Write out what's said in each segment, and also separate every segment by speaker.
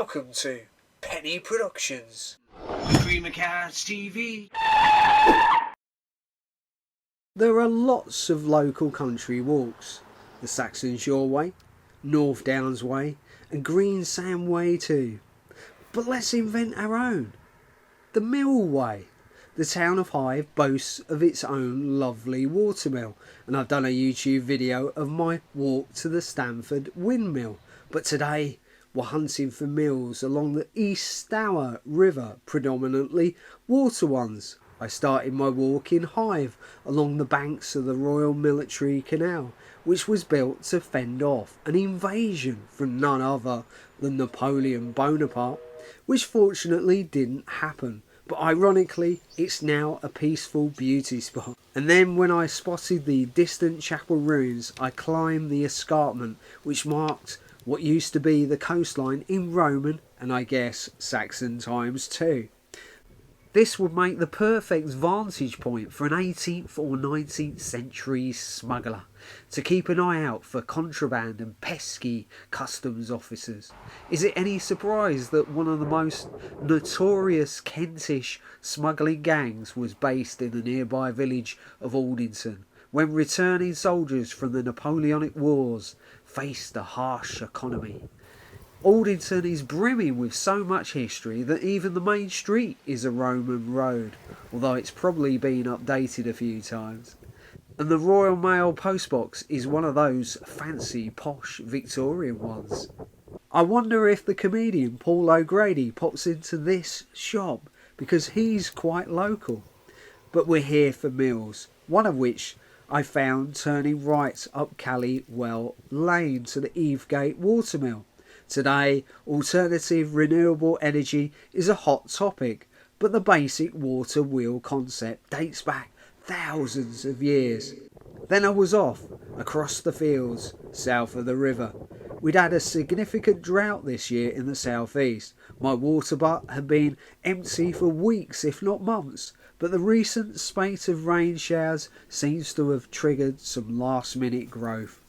Speaker 1: Welcome to Penny Productions.
Speaker 2: Dreamer Cats TV.
Speaker 1: There are lots of local country walks. The Saxon Shore Way, North Downs Way and Green Sand Way too. But let's invent our own. The Mill Way. The town of Hythe boasts of its own lovely watermill, and I've done a YouTube video of my walk to the Stamford Windmill. But today we're hunting for mills along the East Stour River, predominantly water ones. I started my walk in Hythe along the banks of the Royal Military Canal, which was built to fend off an invasion from none other than Napoleon Bonaparte, which fortunately didn't happen. But ironically, it's now a peaceful beauty spot. And then when I spotted the distant chapel ruins, I climbed the escarpment which marked what used to be the coastline in Roman and I guess Saxon times too. This would make the perfect vantage point for an 18th or 19th century smuggler to keep an eye out for contraband and pesky customs officers. Is it any surprise that one of the most notorious Kentish smuggling gangs was based in the nearby village of Aldington, when returning soldiers from the Napoleonic Wars faced a harsh economy? Aldington is brimming with so much history that even the main street is a Roman road, although it's probably been updated a few times. And the Royal Mail postbox is one of those fancy, posh Victorian ones. I wonder if the comedian Paul O'Grady pops into this shop, because he's quite local. But we're here for mills, one of which I found turning right up Callywell Lane to the Evegate Watermill. Today, alternative renewable energy is a hot topic, but the basic water wheel concept dates back thousands of years. Then I was off, across the fields, south of the river. We'd had a significant drought this year in the southeast. My water butt had been empty for weeks, if not months, but the recent spate of rain showers seems to have triggered some last-minute growth.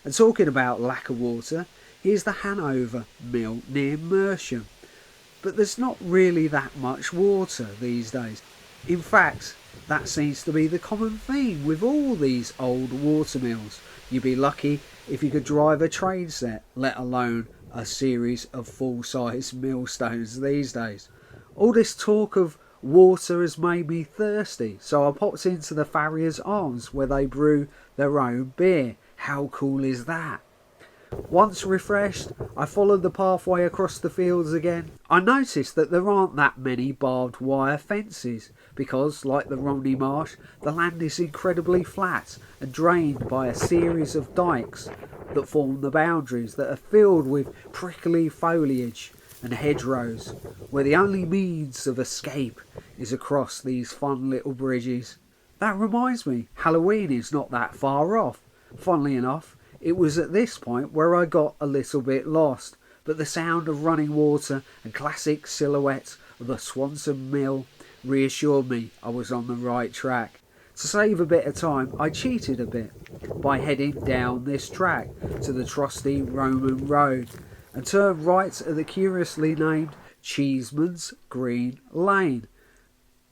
Speaker 1: And talking about lack of water, here's the Hanover Mill near Mersham. But there's not really that much water these days. In fact, that seems to be the common theme with all these old watermills. You'd be lucky if you could drive a train set, let alone a series of full-size millstones these days. All this talk of water has made me thirsty, so I popped into the Farrier's Arms where they brew their own beer. How cool is that? Once refreshed, I followed the pathway across the fields again. I noticed that there aren't that many barbed wire fences because, like the Romney Marsh, the land is incredibly flat and drained by a series of dykes that form the boundaries that are filled with prickly foliage and hedgerows, where the only means of escape is across these fun little bridges. That reminds me, Halloween is not that far off. Funnily enough, it was at this point where I got a little bit lost, but the sound of running water and classic silhouettes of the Swanton Mill reassured me I was on the right track. To save a bit of time, I cheated a bit by heading down this track to the trusty Roman road and turned right at the curiously named Cheeseman's Green Lane.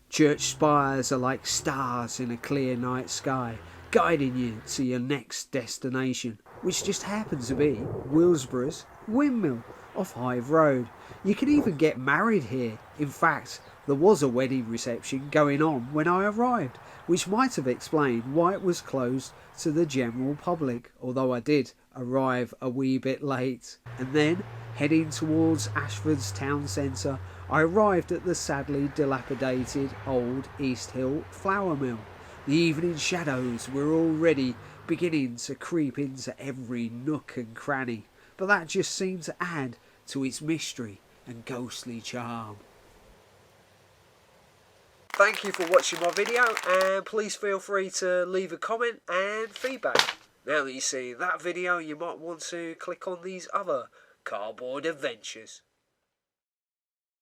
Speaker 1: Church spires are like stars in a clear night sky, guiding you to your next destination, which just happens to be Willesborough Windmill off Hythe Road. You can even get married here. In fact, there was a wedding reception going on when I arrived, which might have explained why it was closed to the general public, although I did arrive a wee bit late. And then, heading towards Ashford's town centre, I arrived at the sadly dilapidated old East Hill flour mill. The evening shadows were already beginning to creep into every nook and cranny, but that just seemed to add to its mystery and ghostly charm. Thank you for watching my video, and please feel free to leave a comment and feedback. Now that you've seen that video, you might want to click on these other cardboard adventures.